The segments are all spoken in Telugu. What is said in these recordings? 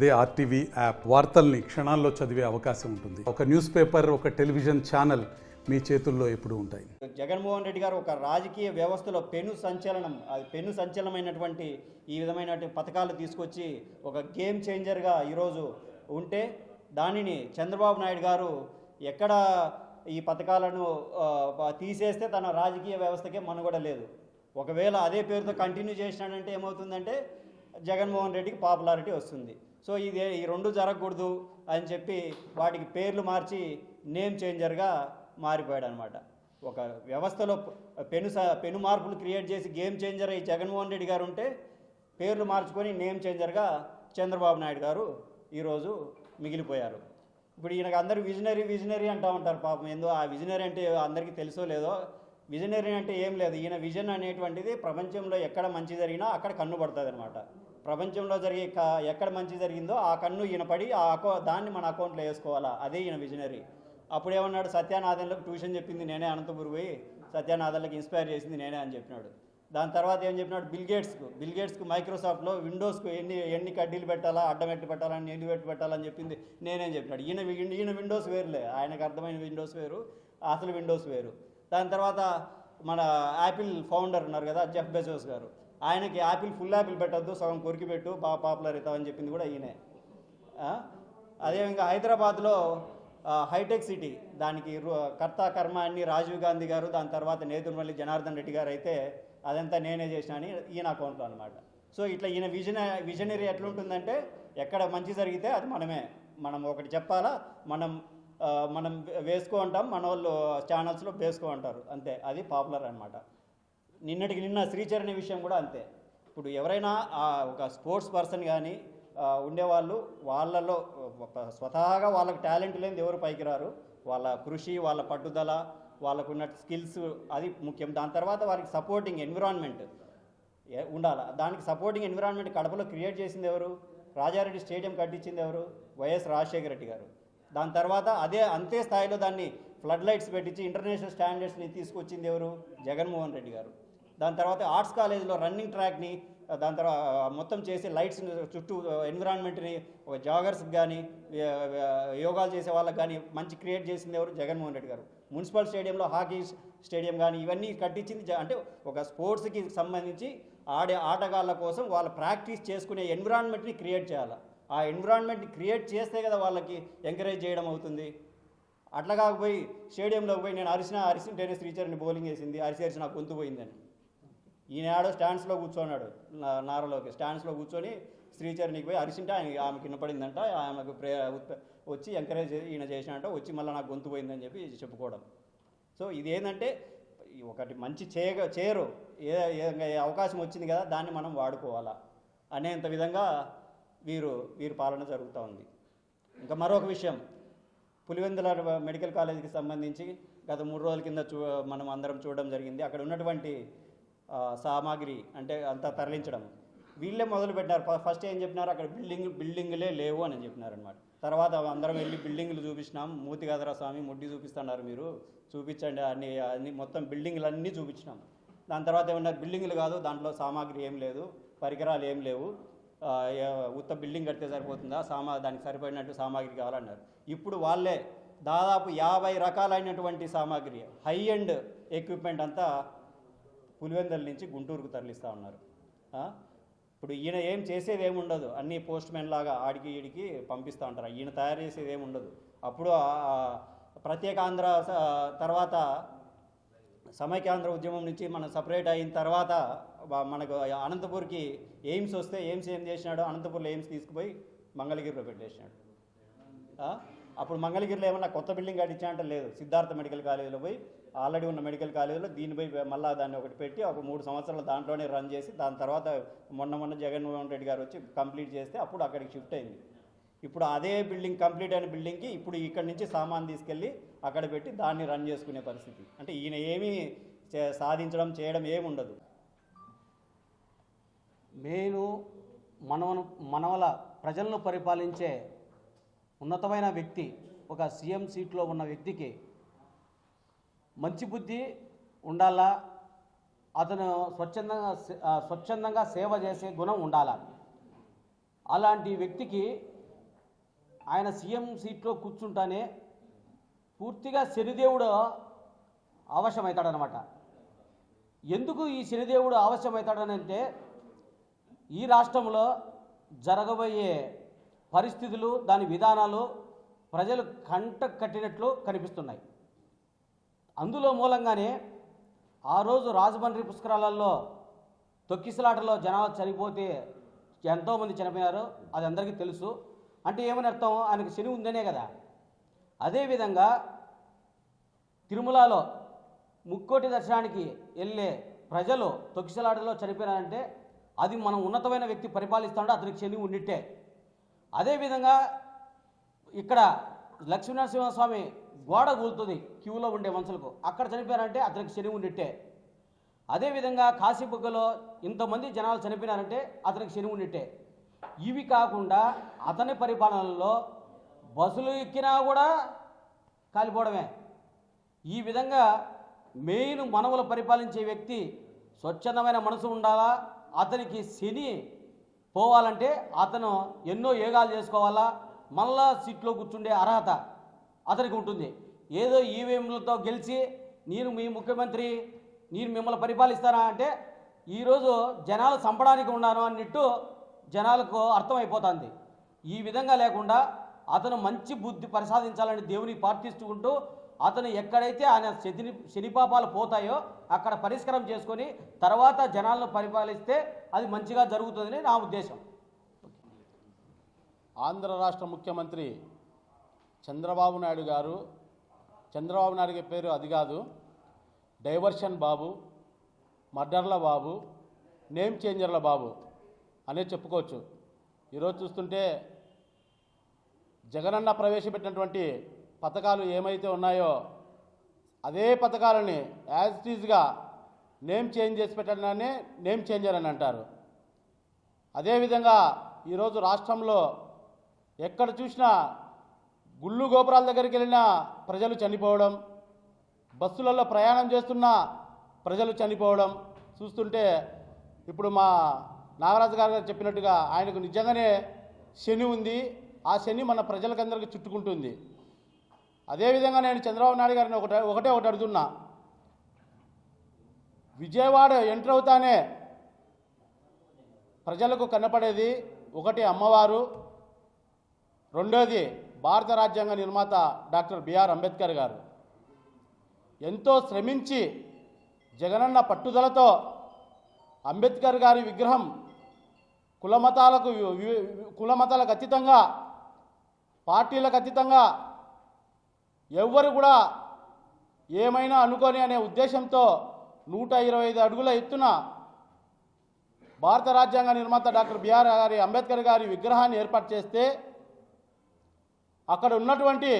అదే ఆర్టీవీ యాప్ వార్తల్ని క్షణాల్లో చదివే అవకాశం ఉంటుంది. ఒక న్యూస్ పేపర్, ఒక టెలివిజన్ ఛానల్ మీ చేతుల్లో ఎప్పుడూ ఉంటాయి. జగన్మోహన్ రెడ్డి గారు ఒక రాజకీయ వ్యవస్థలో పెను సంచలనమైనటువంటి ఈ విధమైన పథకాలు తీసుకొచ్చి ఒక గేమ్ చేంజర్గా ఈరోజు ఉంటే దానిని చంద్రబాబు నాయుడు గారు ఎక్కడ ఈ పథకాలను తీసేస్తే తన రాజకీయ వ్యవస్థకే మనుగడ లేదు. ఒకవేళ అదే పేరుతో కంటిన్యూ చేసినాడంటే ఏమవుతుందంటే జగన్మోహన్ రెడ్డికి పాపులారిటీ వస్తుంది. సో ఈ రెండు జరగకూడదు అని చెప్పి వాటికి పేర్లు మార్చి నేమ్ చేంజర్గా మారిపోయాడు అనమాట. ఒక వ్యవస్థలో పెను మార్పులు క్రియేట్ చేసి గేమ్ చేంజర్ అయ్యి జగన్మోహన్ రెడ్డి గారు ఉంటే పేర్లు మార్చుకొని నేమ్ చేంజర్గా చంద్రబాబు నాయుడు గారు ఈరోజు మిగిలిపోయారు. ఇప్పుడు ఈయనకు అందరూ విజనరీ అంటూ ఉంటారు. పాపం ఏందో ఆ విజనరీ అంటే అందరికీ తెలుసో లేదో. విజనరీ అంటే ఏం లేదు. ఈయన విజన్ అనేటువంటిది ప్రపంచంలో ఎక్కడ మంచి జరిగినా అక్కడ కన్ను పడుతుంది అనమాట. ప్రపంచంలో ఎక్కడ మంచి జరిగిందో ఆ కన్ను ఈయన పడి దాన్ని మన అకౌంట్లో వేసుకోవాలా, అదే ఈయన విజనరీ. అప్పుడు ఏమన్నాడు, సత్యానాథన్లకు ట్యూషన్ చెప్పింది నేనే, అనంతపురం పోయి సత్యానాథన్లకు ఇన్స్పైర్ చేసింది నేనే అని చెప్పినాడు. దాని తర్వాత ఏం చెప్పినాడు, బిల్ గేట్స్కు మైక్రోసాఫ్ట్లో విండోస్కు ఎన్ని కడ్డీలు పెట్టాలా, అడ్డం ఎట్టి పెట్టాలని, నీళ్ళు పెట్టాలని చెప్పింది నేనేం చెప్పినాడు. ఈయన విండోస్ వేరులే, ఆయనకు అర్థమైన విండోస్ వేరు, అసలు విండోస్ వేరు. దాని తర్వాత మన యాపిల్ ఫౌండర్ ఉన్నారు కదా, జెఫ్ బెజోస్ గారు, ఆయనకి ఫుల్ యాపిల్ పెట్టద్దు, సగం కొరికి పెట్టు, బాగా పాపులర్ అవుతామని చెప్పింది కూడా ఈయనే. అదేవిధంగా హైదరాబాద్లో హైటెక్ సిటీ, దానికి కర్త కర్మ అన్ని రాజీవ్ గాంధీ గారు, దాని తర్వాత నేదురుమల్లి జనార్దన్ రెడ్డి గారు అయితే అదంతా నేనే చేసిన అని ఈయన అకౌంట్లో అనమాట. సో ఇట్లా ఈయన విజనరీ ఎట్లుంటుందంటే ఎక్కడ మంచి జరిగితే అది మనం ఒకటి చెప్పాలా, మనం వేసుకో అంటాం, మన వాళ్ళు ఛానల్స్లో వేసుకో అంటారు, అంతే. అది పాపులర్ అనమాట. నిన్నటికి నిన్న శ్రీచరణి విషయం కూడా అంతే. ఇప్పుడు ఎవరైనా ఒక స్పోర్ట్స్ పర్సన్ కానీ ఉండేవాళ్ళు, వాళ్ళలో స్వతహాగా వాళ్ళకి టాలెంట్ లేనిది ఎవరు పైకి రారు. వాళ్ళ కృషి, వాళ్ళ పట్టుదల, వాళ్ళకున్న స్కిల్స్ అది ముఖ్యం. దాని తర్వాత వారికి సపోర్టింగ్ ఎన్విరాన్మెంట్ ఉండాలి. దానికి సపోర్టింగ్ ఎన్విరాన్మెంట్ కడపలో క్రియేట్ చేసింది ఎవరు? రాజారెడ్డి స్టేడియం కట్టించింది ఎవరు? వైఎస్ రాజశేఖర రెడ్డి గారు. దాని తర్వాత అంతే స్థాయిలో దాన్ని ఫ్లడ్ లైట్స్ పెట్టించి ఇంటర్నేషనల్ స్టాండర్డ్స్ని తీసుకొచ్చింది ఎవరు? జగన్మోహన్ రెడ్డి గారు. దాని తర్వాత ఆర్ట్స్ కాలేజ్లో రన్నింగ్ ట్రాక్ని దాని తర్వాత మొత్తం చేసి లైట్స్ చుట్టూ ఎన్విరాన్మెంట్ని ఒక జాగర్స్కి కానీ యోగాలు చేసే వాళ్ళకి కానీ మంచి క్రియేట్ చేసింది ఎవరు? జగన్మోహన్ రెడ్డి గారు. మున్సిపల్ స్టేడియంలో హాకీ స్టేడియం కానీ ఇవన్నీ కట్టించింది. అంటే ఒక స్పోర్ట్స్కి సంబంధించి ఆడే ఆటగాళ్ళ కోసం వాళ్ళ ప్రాక్టీస్ చేసుకునే ఎన్విరాన్మెంట్ని క్రియేట్ చేయాలి. ఆ ఎన్విరాన్మెంట్ని క్రియేట్ చేస్తే కదా వాళ్ళకి ఎంకరేజ్ చేయడం అవుతుంది. అట్లా కాకపోయి స్టేడియంలోకి పోయి నేను అరిసింటేనే శ్రీచరణి బౌలింగ్ వేసింది, అరిసి నాకు గొంతు పోయిందని. ఈయన ఆడో స్టాండ్స్లో కూర్చోన్నాడు, నారలోకి స్టాండ్స్లో కూర్చొని శ్రీచరణికి పోయి అరిసింటే ఆమెకి వినపడిందంట, ఆమెకు వచ్చి ఎంకరేజ్ ఈయన చేసినట్ట, వచ్చి మళ్ళీ నాకు గొంతు పోయిందని చెప్పి చెప్పుకోవడం. సో ఇది ఏంటంటే ఒకటి మంచి చేయరు, ఏ అవకాశం వచ్చింది కదా దాన్ని మనం వాడుకోవాలా అనేంత విధంగా వీరు పాలన జరుగుతూ ఉంది. ఇంకా మరొక విషయం, పులివెందుల మెడికల్ కాలేజీకి సంబంధించి గత 3 రోజుల కింద మనం అందరం చూడడం జరిగింది. అక్కడ ఉన్నటువంటి సామాగ్రి అంటే అంతా తరలించడం వీళ్ళే మొదలు పెట్టినారు. ఫస్ట్ ఏం చెప్పినారు, అక్కడ బిల్డింగులే లేవు అని చెప్పినారనమాట. తర్వాత అందరం వెళ్ళి బిల్డింగులు చూపించినాం, మూతి కదరా స్వామి ముడ్డి చూపిస్తున్నారు, మీరు చూపించండి అన్ని మొత్తం బిల్డింగులన్నీ చూపించినాం. దాని తర్వాత ఏమన్నారు, బిల్డింగులు కాదు, దాంట్లో సామాగ్రి ఏం లేదు, పరికరాలు ఏం లేవు, ఉత్త బిల్డింగ్ కడితే సరిపోతుందా, దానికి సరిపడినట్టు సామాగ్రి కావాలన్నారు. ఇప్పుడు వాళ్ళే దాదాపు 50 రకాలైనటువంటి సామాగ్రి, హై ఎండ్ ఎక్విప్మెంట్ అంతా పులివెందుల నుంచి గుంటూరుకు తరలిస్తూ ఉన్నారు. ఇప్పుడు ఈయన ఏం చేసేది ఏముండదు, అన్నీ పోస్ట్ మ్యాన్ లాగా ఆడికి ఈడికి పంపిస్తూ ఉంటారు. ఈయన తయారు చేసేది ఏముండదు. అప్పుడు ప్రత్యేక ఆంధ్ర తర్వాత సమైక్యాంధ్ర ఉద్యమం నుంచి మనం సపరేట్ అయిన తర్వాత మనకు అనంతపూర్కి ఎయిమ్స్ వస్తే ఎయిమ్స్ ఏం చేసినాడు, అనంతపూర్లో ఎయిమ్స్ తీసుకుపోయి మంగళగిరిలో పెట్టేసినాడు. అప్పుడు మంగళగిరిలో ఏమన్నా కొత్త బిల్డింగ్ కట్టించా అంటే లేదు, సిద్ధార్థ మెడికల్ కాలేజీలో పోయి ఆల్రెడీ ఉన్న మెడికల్ కాలేజీలో దీనిపై మళ్ళీ దాన్ని ఒకటి పెట్టి ఒక 3 సంవత్సరాలు దాంట్లోనే రన్ చేసి దాని తర్వాత మొన్న జగన్మోహన్ రెడ్డి గారు వచ్చి కంప్లీట్ చేస్తే అప్పుడు అక్కడికి షిఫ్ట్ అయింది. ఇప్పుడు అదే బిల్డింగ్ కంప్లీట్ అయిన బిల్డింగ్కి ఇప్పుడు ఇక్కడి నుంచి సామాన్ తీసుకెళ్ళి అక్కడ పెట్టి దాన్ని రన్ చేసుకునే పరిస్థితి. అంటే ఈయన ఏమీ చేయడం ఏముండదు. నేను మనవల ప్రజలను పరిపాలించే ఉన్నతమైన వ్యక్తి, ఒక సీఎం సీట్లో ఉన్న వ్యక్తికి మంచి బుద్ధి ఉండాలా, అతను స్వచ్ఛందంగా సేవ చేసే గుణం ఉండాలా. అలాంటి వ్యక్తికి ఆయన సీఎం సీట్లో కూర్చుంటానే పూర్తిగా శనిదేవుడు అవశ్యమవుతాడనమాట. ఎందుకు ఈ శనిదేవుడు అవశ్యమవుతాడనంటే ఈ రాష్ట్రంలో జరగబోయే పరిస్థితులు దాని విధానాలు ప్రజలు కంట కట్టినట్లు కనిపిస్తున్నాయి. అందులో మూలంగానే ఆ రోజు రాజమండ్రి పుష్కరాలలో తొక్కిసలాటలో జనాలు చనిపోతే ఎంతోమంది చనిపోయారు, అది అందరికీ తెలుసు. అంటే ఏమని అర్థం, ఆయనకు శని ఉందనే కదా. అదేవిధంగా తిరుమలలో ముక్కోటి దర్శనానికి వెళ్ళే ప్రజలు తొక్కిసలాటలో చనిపోయారంటే అది మనం ఉన్నతమైన వ్యక్తి పరిపాలిస్తాడో అతనికి శని ఉండిట్టే. అదేవిధంగా ఇక్కడ లక్ష్మీనరసింహస్వామి గోడ కూలుతుంది క్యూలో ఉండే మనుషులకు, అక్కడ చనిపోయారంటే అతనికి శని ఉండిట్టే. అదేవిధంగా కాశీబుగ్గలో ఇంతమంది జనాలు చనిపోయినారంటే అతనికి శని ఉండిట్టే. ఇవి కాకుండా అతని పరిపాలనలో బస్సులు ఎక్కినా కూడా కాలిపోవడమే. ఈ విధంగా మెయిన్ మనవలు పరిపాలించే వ్యక్తి స్వచ్ఛందమైన మనసు ఉండాలా. అతనికి శని పోవాలంటే అతను ఎన్నో యోగాలు చేసుకోవాలా, మళ్ళా సీట్లో కూర్చుండే అర్హత అతనికి ఉంటుంది. ఏదో ఈవీఎంలతో గెలిచి నేను మీ ముఖ్యమంత్రి, నేను మిమ్మల్ని పరిపాలిస్తానా అంటే ఈరోజు జనాలు చంపడానికి ఉన్నాను అన్నట్టు జనాలకు అర్థమైపోతుంది. ఈ విధంగా లేకుండా అతను మంచి బుద్ధి ప్రసాదించాలని దేవుని ప్రార్థిస్తుంటూ అతను ఎక్కడైతే ఆయన శనిపాపాలు పోతాయో అక్కడ పరిష్కారం చేసుకొని తర్వాత జనాలను పరిపాలిస్తే అది మంచిగా జరుగుతుందని నా ఉద్దేశం. ఆంధ్ర రాష్ట్ర ముఖ్యమంత్రి చంద్రబాబు నాయుడు గారు, చంద్రబాబు నాయుడు పేరు అది కాదు, డైవర్షన్ బాబు, మర్డర్ల బాబు, నేమ్ చేంజర్ల బాబు అనే చెప్పుకోవచ్చు. ఈరోజు చూస్తుంటే జగనన్న ప్రవేశపెట్టినటువంటి పథకాలు ఏమైతే ఉన్నాయో అదే పథకాలని యాజ్ ఇట్ ఈజ్గా నేమ్ చేంజ్ చేసి పెట్టడాన్ని నేమ్ చేంజర్ అని అంటారు. అదేవిధంగా ఈరోజు రాష్ట్రంలో ఎక్కడ చూసినా గుళ్ళు గోపురాల దగ్గరికి వెళ్ళినా ప్రజలు చనిపోవడం, బస్సులలో ప్రయాణం చేస్తున్న ప్రజలు చనిపోవడం చూస్తుంటే ఇప్పుడు మా నాగరాజు గారు చెప్పినట్టుగా ఆయనకు నిజంగానే శని ఉంది. ఆ శని మన ప్రజలకందరికీ చుట్టుకుంటుంది. అదేవిధంగా నేను చంద్రబాబు నాయుడు గారిని ఒకటే అడుగుతున్నా. విజయవాడ ఎంటర్ అవుతానే ప్రజలకు కనపడేది ఒకటి అమ్మవారు, రెండోది భారత రాజ్యాంగ నిర్మాత డాక్టర్ బిఆర్ అంబేద్కర్ గారు. ఎంతో శ్రమించి జగనన్న పట్టుదలతో అంబేద్కర్ గారి విగ్రహం కులమతాలకు అతీతంగా, పార్టీలకు అతీతంగా ఎవ్వరు కూడా ఏమైనా అనుకోని అనే ఉద్దేశంతో 125 అడుగుల ఎత్తున భారత రాజ్యాంగ నిర్మాత డాక్టర్ బిఆర్ అంబేద్కర్ గారి విగ్రహాన్ని ఏర్పాటు చేస్తే అక్కడ ఉన్నటువంటి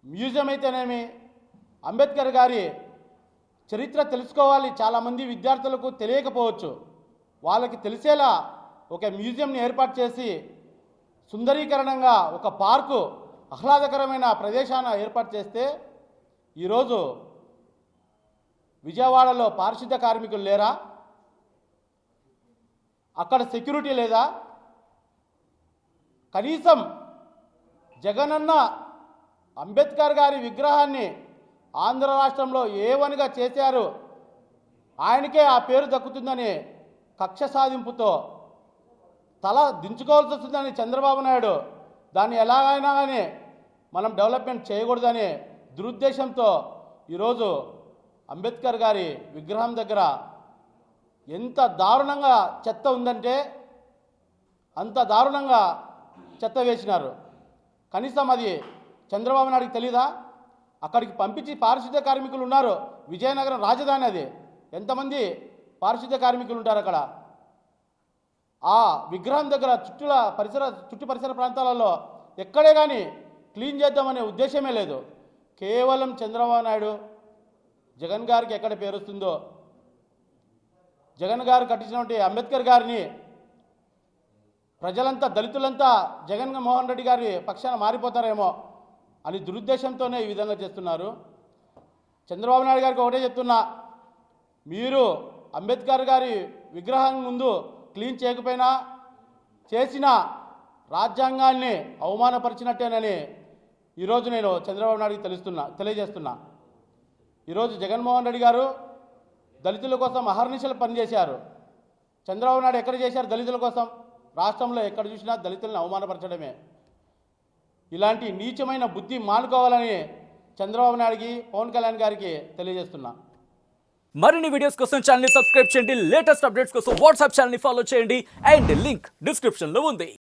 మ్యూజియం అయితేనేమి, అంబేద్కర్ గారి చరిత్ర తెలుసుకోవాలి. చాలామంది విద్యార్థులకు తెలియకపోవచ్చు, వాళ్ళకి తెలిసేలా ఒక మ్యూజియంని ఏర్పాటు చేసి సుందరీకరణంగా ఒక పార్కు, ఆహ్లాదకరమైన ప్రదేశాన్ని ఏర్పాటు చేస్తే ఈరోజు విజయవాడలో పారిశుద్ధ కార్మికులు లేరా? అక్కడ సెక్యూరిటీ లేదా? కనీసం జగనన్న అంబేద్కర్ గారి విగ్రహాన్ని ఆంధ్ర రాష్ట్రంలో ఏవనిగా చేశారు, ఆయనకే ఆ పేరు దక్కుతుందని కక్ష సాధింపుతో తల దించుకోవాల్సి వస్తుందని చంద్రబాబు నాయుడు దాన్ని ఎలాగైనా కానీ మనం డెవలప్మెంట్ చేయకూడదని దురుద్దేశంతో ఈరోజు అంబేద్కర్ గారి విగ్రహం దగ్గర ఎంత దారుణంగా చెత్త ఉందంటే అంత దారుణంగా చెత్త వేసినారు. కనీసం అది చంద్రబాబు నాయుడికి తెలీదా? అక్కడికి పంపించి పారిశుద్ధ్య కార్మికులు ఉన్నారు. విజయనగరం రాజధాని అది, ఎంతమంది పారిశుద్ధ్య కార్మికులు ఉంటారు అక్కడ. ఆ విగ్రహం దగ్గర చుట్టు పరిసర ప్రాంతాలలో ఎక్కడే కానీ క్లీన్ చేద్దామనే ఉద్దేశమే లేదు. కేవలం చంద్రబాబు నాయుడు జగన్ గారికి ఎక్కడ పేరు వస్తుందో, జగన్ గారు కట్టించినటువంటి అంబేద్కర్ గారిని ప్రజలంతా, దళితులంతా జగన్మోహన్ రెడ్డి గారి పక్షాన మారిపోతారేమో అని దురుద్దేశంతోనే ఈ విధంగా చేస్తున్నారు. చంద్రబాబు నాయుడు గారికి ఒకటే చెప్తున్నా, మీరు అంబేద్కర్ గారి విగ్రహం ముందు క్లీన్ చేయకపోయినా, చేసినా రాజ్యాంగాన్ని అవమానపరిచినట్టేనని ఈరోజు నేను చంద్రబాబు నాయుడికి తెలియజేస్తున్నా. ఈరోజు జగన్మోహన్ రెడ్డి గారు దళితుల కోసం అహర్నిశలు పనిచేశారు. చంద్రబాబు నాయుడు ఎక్కడ చేశారు దళితుల కోసం? రాష్ట్రంలో ఎక్కడ చూసినా దళితులను అవమానపరచడమే. ఇలాంటి నీచమైన బుద్ధి మానుకోవాలని చంద్రబాబు నాయుడికి, పవన్ కళ్యాణ్ గారికి తెలియజేస్తున్నా. మరిన్ని వీడియోస్ కోసం ఛానల్ ని సబ్స్క్రైబ్ చేయండి. లేటెస్ట్ అప్డేట్స్ కోసం వాట్సాప్ ఛానల్ ని ఫాలో చేయండి. అండ్ లింక్ డిస్క్రిప్షన్ లో ఉంది.